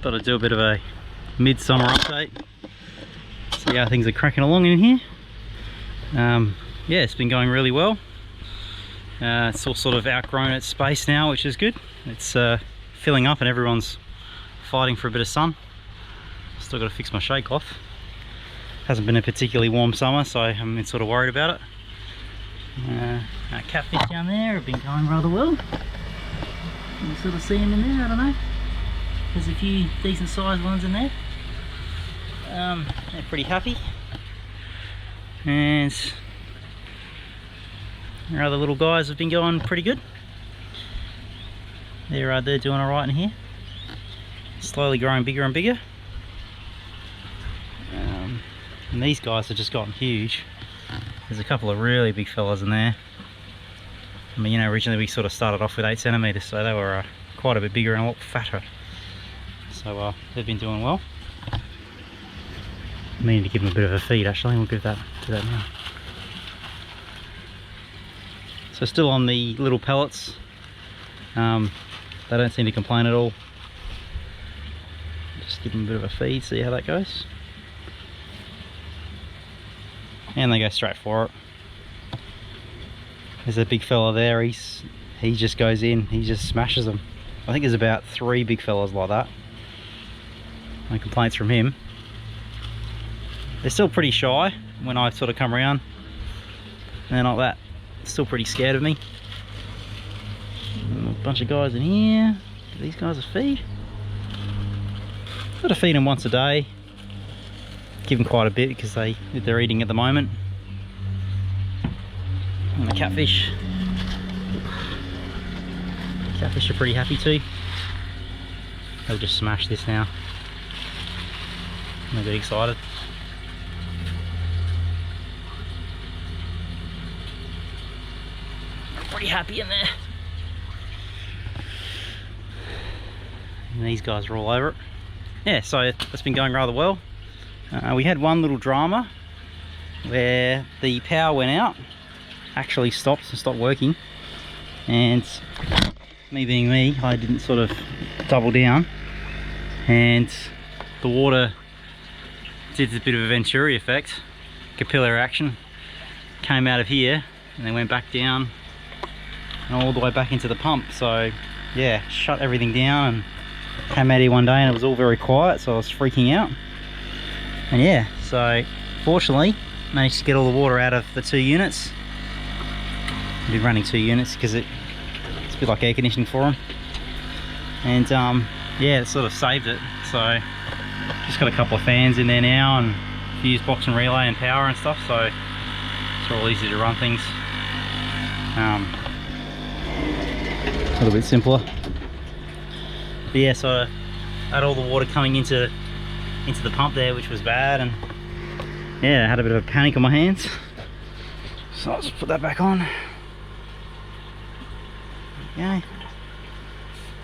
Thought I'd do a bit of a midsummer update. See how things are cracking along in here. Yeah, it's been going really well. It's all sort of outgrown its space now, which is good. It's filling up and everyone's fighting for a bit of sun. Still got to fix my shake cloth. Hasn't been a particularly warm summer, so I haven't been sort of worried about it. Our catfish down there have been going rather well. You can sort of see them in there, I don't know. There's a few decent sized ones in there. They're pretty happy. And our other little guys have been going pretty good. They're doing alright in here. Slowly growing bigger and bigger. And these guys have just gotten huge. There's a couple of really big fellas in there. I mean, you know, originally we sort of started off with 8 centimeters, so they were quite a bit bigger and a lot fatter. So they've been doing well. I need to give them a bit of a feed actually. We'll do that now. So still on the little pellets. They don't seem to complain at all. Just give them a bit of a feed, see how that goes. And they go straight for it. There's a big fella there, he just goes in, he just smashes them. I think there's about 3 big fellas like that. No complaints from him. They're still pretty shy when I sort of come around. They're not that, still pretty scared of me. A bunch of guys in here. Give these guys a feed. Got to feed them once a day. Give them quite a bit because they're eating at the moment. And the catfish. Catfish are pretty happy too. They'll just smash this now. They'll get excited. Pretty happy in there. And these guys are all over it. Yeah, so it's been going rather well. We had one little drama where the power went out, actually stopped working, and me being me, I didn't sort of double down, and the water did a bit of a Venturi effect, capillary action, came out of here and then went back down and all the way back into the pump. So yeah, shut everything down and came out here one day and it was all very quiet, so I was freaking out. And yeah, so fortunately managed to get all the water out of the 2 units. I've been running 2 units because it's a bit like air conditioning for them. And yeah, it sort of saved it. So just got a couple of fans in there now and fuse box and relay and power and stuff, so it's all easy to run things. A little bit simpler. But yeah, so I had all the water coming into the pump there, which was bad, and yeah, I had a bit of a panic on my hands, so I'll just put that back on. Okay,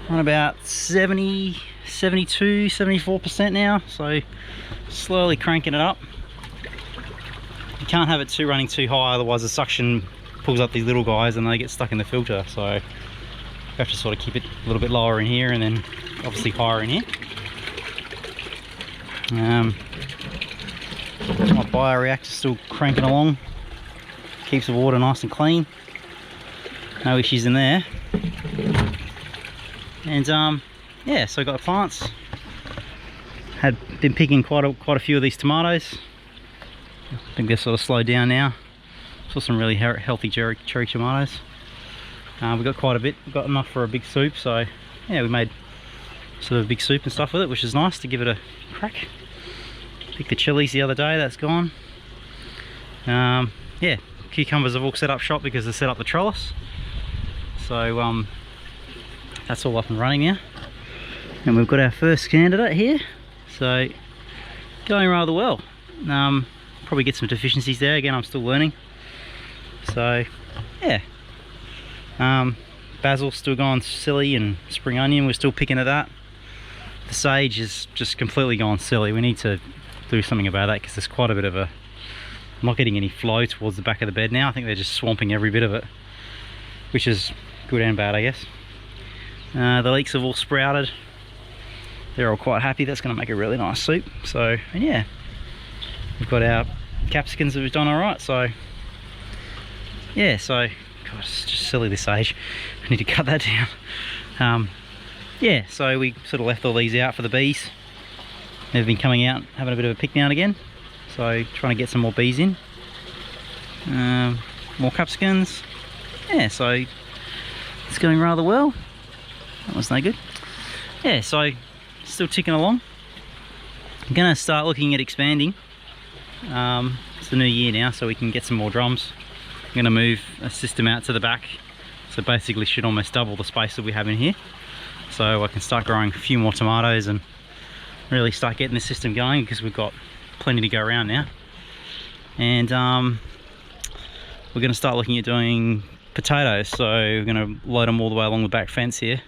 on about 70, 72, 74% now, so slowly cranking it up. You can't have it running too high, otherwise the suction pulls up these little guys and they get stuck in the filter, so you have to sort of keep it a little bit lower in here and then obviously higher in here. My bioreactor's still cranking along, keeps the water nice and clean, no issues in there. And yeah, so I got the plants. Had been picking quite a few of these tomatoes. I think they're sort of slowed down now. Saw some really healthy cherry tomatoes. We got quite a bit, we got enough for a big soup, so yeah, we made sort of a big soup and stuff with it, which is nice to give it a crack. Picked the chilies the other day, that's gone. Yeah, cucumbers have all set up shop because they set up the trellis. So that's all up and running now. And we've got our first candidate here, so going rather well. Probably get some deficiencies there, again I'm still learning. So yeah, basil's still going silly and spring onion, we're still picking at that. The sage is just completely gone silly. We need to do something about that because there's quite a bit of a, I'm not getting any flow towards the back of the bed now. I think they're just swamping every bit of it, which is good and bad, I guess. The leeks have all sprouted. they're all quite happy. That's going to make a really nice soup. So, and yeah, we've got our capsicums that we've done all right. So yeah, so God, it's just silly this age. I need to cut that down. Yeah, so we sort of left all these out for the bees. They've been coming out having a bit of a pick now and again, so trying to get some more bees in. More capsicums. Yeah, so it's going rather well. That was no good. Yeah, so still ticking along. I'm gonna start looking at expanding. It's the new year now, so we can get some more drums. I'm gonna move a system out to the back, so basically should almost double the space that we have in here, so I can start growing a few more tomatoes and really start getting the system going, because we've got plenty to go around now. And we're going to start looking at doing potatoes, so we're going to load them all the way along the back fence here.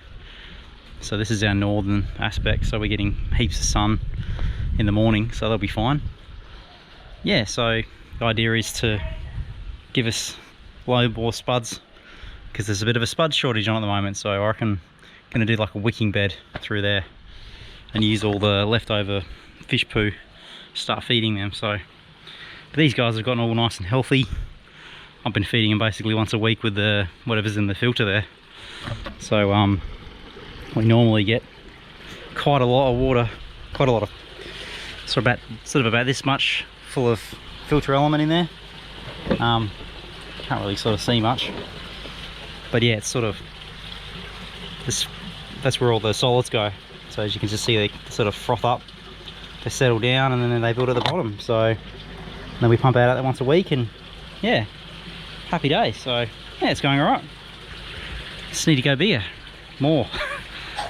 So this is our northern aspect, so we're getting heaps of sun in the morning, so they'll be fine. Yeah, so the idea is to give us low bore spuds, because there's a bit of a spud shortage on at the moment, so I reckon I'm going to do like a wicking bed through there and use all the leftover fish poo, start feeding them. So but these guys have gotten all nice and healthy. I've been feeding them basically once a week with the whatever's in the filter there. So we normally get quite a lot of water, quite a lot of sort of about this much full of filter element in there. Can't really sort of see much, but yeah, it's sort of this, that's where all the solids go. So as you can just see, they sort of froth up, they settle down, and then they build at the bottom. So then we pump out that once a week, and yeah, happy days. So yeah, it's going all right. Just need to go bigger, more,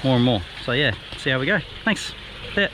more and more. So yeah, see how we go. Thanks. See ya.